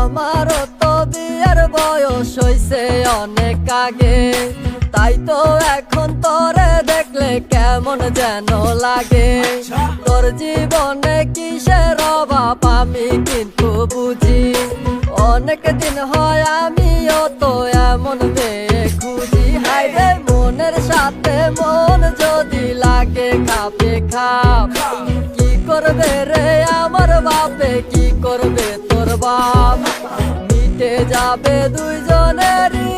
আমারও তো বিয়ের বয়স হইছে অনেক আগে, তাই তো এখন তোরে দেখলে কেমন যেন লাগে। তোর জীবনে কিসের অভাব আমি কিন্তু বুঝি, অনেক দিন হয় আমিও তো এমন মেয়ে খুঁজি। হাইরে মনের সাথে মন যদি লাগে খাপে খাপ, কি করবে রে আমার বাপে, কি করবে তোর বাপ? মিটে যাবে দুইজনেরই,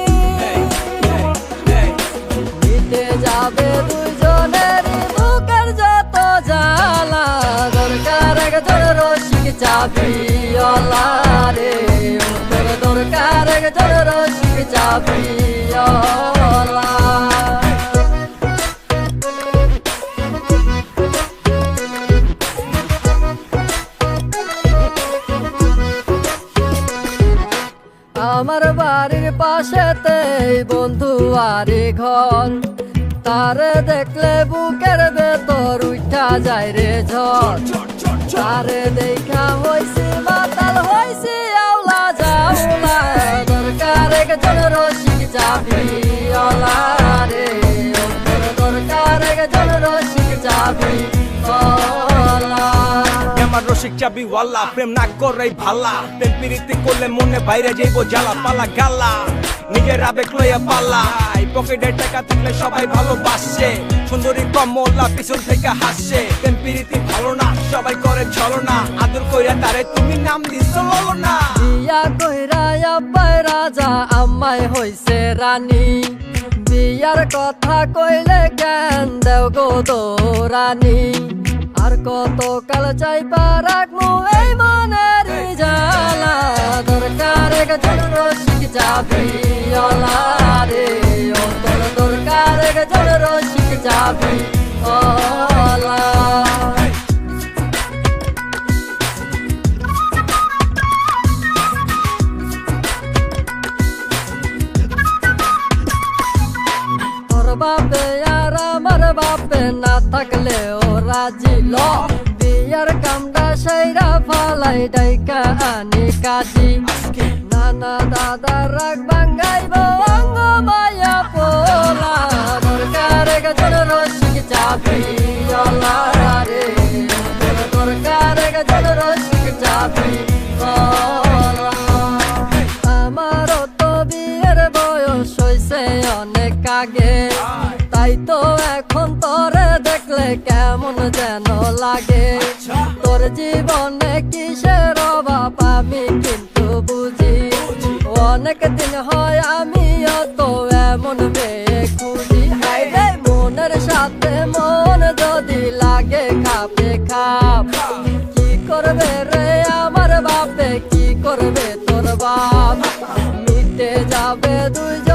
মিটে যাবে দুইজনেরই বুকের যত জ্বালা। দরকার একজন রসিক চাবিওয়ালা রে, তোর দরকার একজন রসিক চাবিওয়ালা। আমার বাড়ির পাশেতে বন্ধু আরে ঘর, তারে দেখলে বুকের ভেতর উঠা যায় রে ঝড়। তারে দেখা হইছি মাতাল হইছি আওলা জাউলা, দরকার একজন রসিক চাবিওয়ালা রে, দরকার একজন রসিক চাবিওয়ালা। আমার রসিক চাবিওয়ালা প্রেম না করে ভালা, প্রেম প্রীতি করলে মনে বাইরে যাইব জ্বালা পালা গালা। নিজের আবেগ লইয়া পালা, পকেটে টাকা থাকলে সবাই ভালোবাসে, সুন্দরী কমলা পিছন থেকে হাসে। প্রেম প্রীতি ভালো না, সবাই করে ছলনা, আদর কইরা তারে তুমি নাম দিছো ললনা। বিয়া কইরা আব্বাই রাজা আম্মাই হইছে রানী, বিয়ার কথা কইলে জ্ঞান দেও গো দৌরানি। আর কত কাল চাইবা রাখমু এই মনের জ্বালা, দরকার একজন রসিক চাবিওয়ালা রে, ও তোর দরকার একজন রসিক চাবিওয়ালা। তোর বাপে আর আমার বাপে না থাকলে ও রাজি ল, বিয়ার কামটা সাইরা ফালাই ডাইকা আনি কাজি। নানা দাদা রাগ ভাঙ্গাইব অঙ্গ মায়া পোলা, দরকার একজন রসিক চাবিওয়ালা রে, দরকার একজন রসিক চাবিওয়ালা। আমারও তো বিয়ের বয়স হইছে অনেক আগে, তাই তো এখন তোরে দেখলে কেমন যেন লাগে। তোর জীবনে কিসের অভাব আমি কিন্তু বুঝি, অনেক দিন হয় আমিও তো এমন মেয়ে খুঁজি। হাইরে মনের সাথে মন যদি লাগে খাপে খাপ, কি করবে রে আমার বাপে, কি করবে তোর বাপ? মিটে যাবে দুইজন